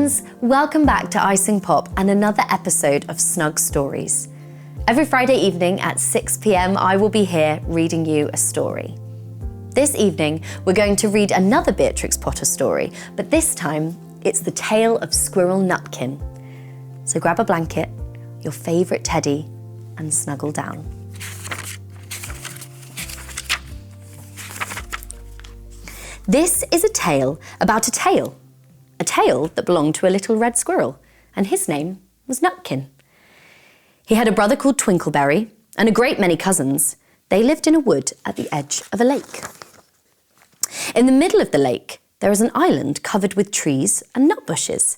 friends, welcome back to iSingPOP and another episode of Snug Stories. Every Friday evening at 6 p.m, I will be here reading you a story. This evening, we're going to read another Beatrix Potter story, but this time, it's the tale of Squirrel Nutkin. So grab a blanket, your favourite teddy, and snuggle down. This is a tale about a tail that belonged to a little red squirrel, and his name was Nutkin. He had a brother called Twinkleberry and a great many cousins. They lived in a wood at the edge of a lake. In the middle of the lake, there is an island covered with trees and nut bushes,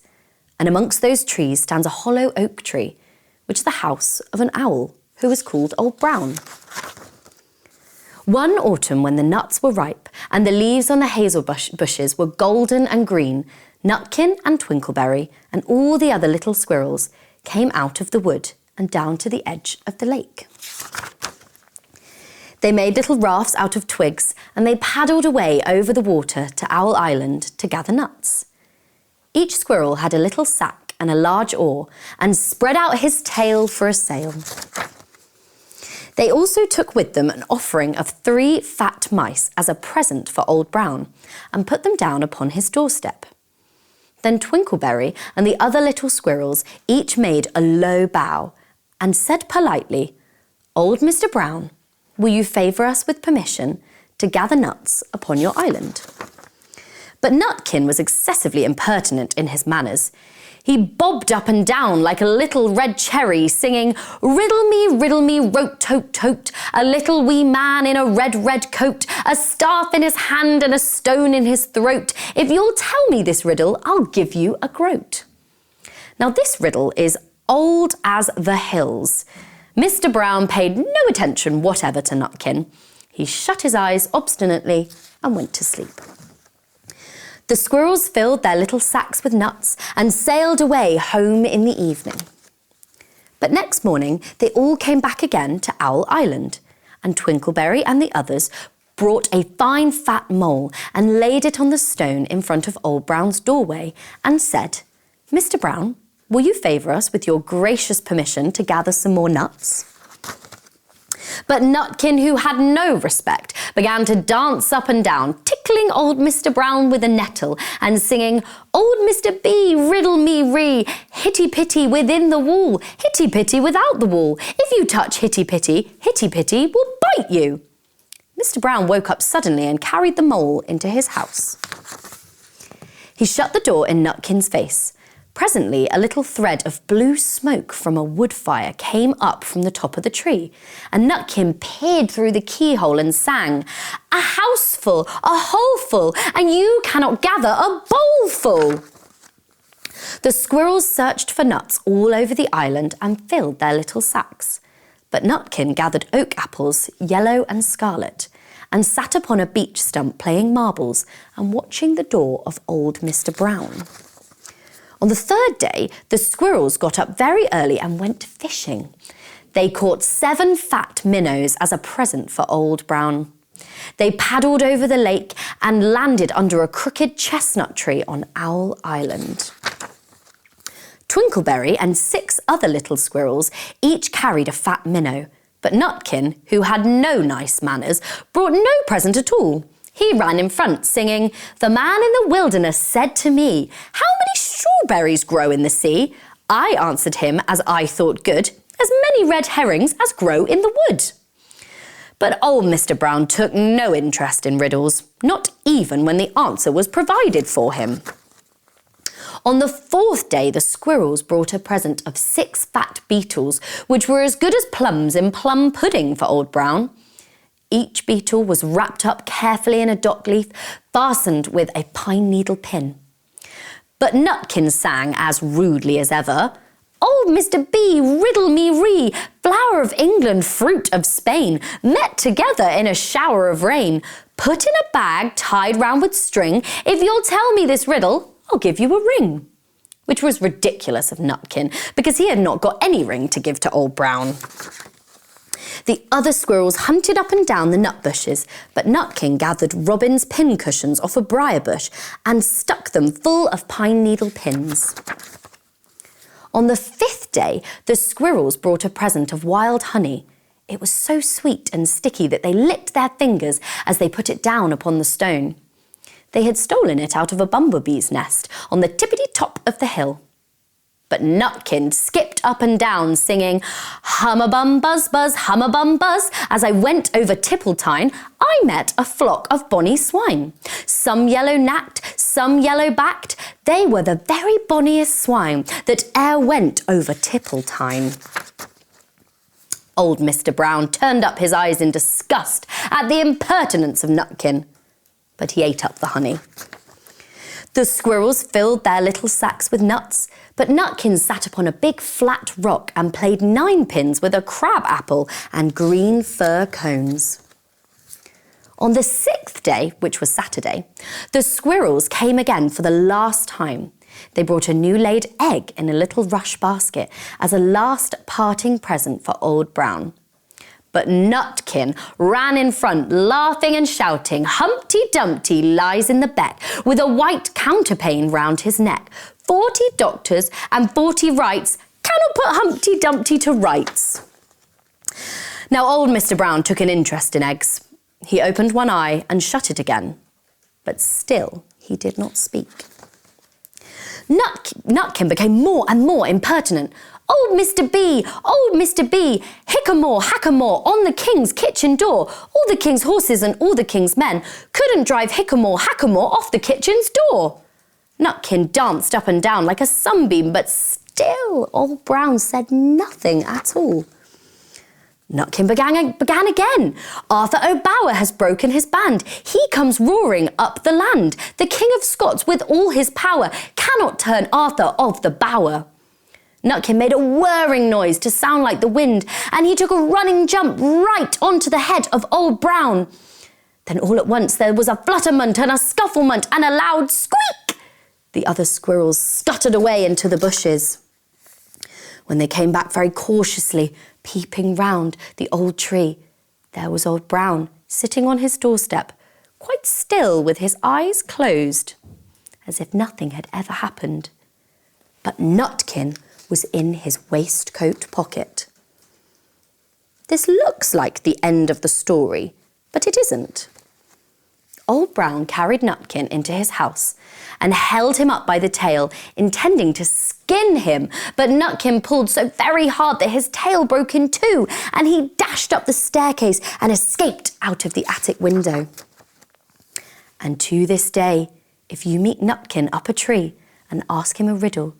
and amongst those trees stands a hollow oak tree, which is the house of an owl who was called Old Brown. One autumn, when the nuts were ripe and the leaves on the hazel bushes were golden and green, Nutkin and Twinkleberry and all the other little squirrels came out of the wood and down to the edge of the lake. They made little rafts out of twigs and they paddled away over the water to Owl Island to gather nuts. Each squirrel had a little sack and a large oar and spread out his tail for a sail. They also took with them an offering of 3 fat mice as a present for Old Brown and put them down upon his doorstep. Then Twinkleberry and the other little squirrels each made a low bow and said politely, "Old Mr. Brown, will you favour us with permission to gather nuts upon your island?" But Nutkin was excessively impertinent in his manners. He bobbed up and down like a little red cherry, singing, riddle me, rote, tote, tote, a little wee man in a red, red coat, a staff in his hand and a stone in his throat. If you'll tell me this riddle, I'll give you a groat. Now this riddle is old as the hills. Mr. Brown paid no attention whatever to Nutkin. He shut his eyes obstinately and went to sleep. The squirrels filled their little sacks with nuts and sailed away home in the evening. But next morning, they all came back again to Owl Island, and Twinkleberry and the others brought a fine fat mole and laid it on the stone in front of Old Brown's doorway and said, "Mr. Brown, will you favour us with your gracious permission to gather some more nuts?" But Nutkin, who had no respect, began to dance up and down, tickling old Mr. Brown with a nettle and singing, "Old Mr. B, riddle me ree, hitty-pitty within the wall, hitty-pitty without the wall. If you touch hitty-pitty will bite you." Mr. Brown woke up suddenly and carried the mole into his house. He shut the door in Nutkin's face. Presently, a little thread of blue smoke from a wood fire came up from the top of the tree, and Nutkin peered through the keyhole and sang, "A houseful, a holeful, and you cannot gather a bowlful." The squirrels searched for nuts all over the island and filled their little sacks. But Nutkin gathered oak apples, yellow and scarlet, and sat upon a beech stump playing marbles and watching the door of old Mr. Brown. On the third day, the squirrels got up very early and went fishing. They caught 7 fat minnows as a present for Old Brown. They paddled over the lake and landed under a crooked chestnut tree on Owl Island. Twinkleberry and 6 other little squirrels each carried a fat minnow, but Nutkin, who had no nice manners, brought no present at all. He ran in front, singing, "The man in the wilderness said to me, 'How many strawberries grow in the sea?' I answered him, as I thought good, 'As many red herrings as grow in the wood.'" But old Mr. Brown took no interest in riddles, not even when the answer was provided for him. On the 4th day, the squirrels brought a present of 6 fat beetles, which were as good as plums in plum pudding for Old Brown. Each beetle was wrapped up carefully in a dock leaf, fastened with a pine needle pin. But Nutkin sang as rudely as ever, "Old Mr. B, riddle me ree, flower of England, fruit of Spain, met together in a shower of rain, put in a bag tied round with string. If you'll tell me this riddle, I'll give you a ring." Which was ridiculous of Nutkin, because he had not got any ring to give to Old Brown. The other squirrels hunted up and down the nut bushes, but Nutkin gathered robin's pin cushions off a briar bush and stuck them full of pine needle pins. On the 5th day, the squirrels brought a present of wild honey. It was so sweet and sticky that they licked their fingers as they put it down upon the stone. They had stolen it out of a bumblebee's nest on the tippity-top of the hill. But Nutkin skipped up and down singing, "Hum-a-bum, buzz-buzz, hum-a-bum, buzz. As I went over Tippletine, I met a flock of bonny swine. Some yellow-nacked, some yellow-backed. They were the very bonniest swine that e'er went over Tippletine." Old Mr. Brown turned up his eyes in disgust at the impertinence of Nutkin, but he ate up the honey. The squirrels filled their little sacks with nuts, but Nutkin sat upon a big flat rock and played 9 pins with a crab apple and green fir cones. On the 6th day, which was Saturday, the squirrels came again for the last time. They brought a new laid egg in a little rush basket as a last parting present for Old Brown. But Nutkin ran in front, laughing and shouting, "Humpty Dumpty lies in the beck, with a white counterpane round his neck. 40 doctors and 40 wrights cannot put Humpty Dumpty to rights." Now old Mr. Brown took an interest in eggs. He opened one eye and shut it again, but still he did not speak. Nutkin became more and more impertinent. "Old Mr. B, old Mr. B, hickamore, hackamore, on the king's kitchen door. All the king's horses and all the king's men couldn't drive hickamore, hackamore off the kitchen's door." Nutkin danced up and down like a sunbeam, but still Old Brown said nothing at all. Nutkin began again. "Arthur O'Bower has broken his band. He comes roaring up the land. The King of Scots, with all his power, cannot turn Arthur of the bower." Nutkin made a whirring noise to sound like the wind, and he took a running jump right onto the head of Old Brown. Then all at once there was a flutterment and a scufflement and a loud squeak. The other squirrels stuttered away into the bushes. When they came back very cautiously, peeping round the old tree, there was Old Brown sitting on his doorstep, quite still with his eyes closed, as if nothing had ever happened. But Nutkin was in his waistcoat pocket. This looks like the end of the story, but it isn't. Old Brown carried Nutkin into his house and held him up by the tail, intending to skin him, but Nutkin pulled so very hard that his tail broke in two, and he dashed up the staircase and escaped out of the attic window. And to this day, if you meet Nutkin up a tree and ask him a riddle,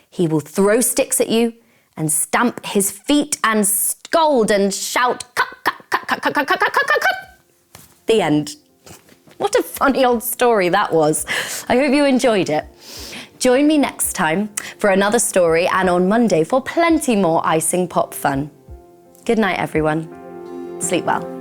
he will throw sticks at you and stamp his feet and scold and shout, "Cut, cut, cut, cut, cut, cut, cut, cut, cut, cut." The end. What a funny old story that was. I hope you enjoyed it. Join me next time for another story, and on Monday for plenty more iSingPOP fun. Good night, everyone. Sleep well.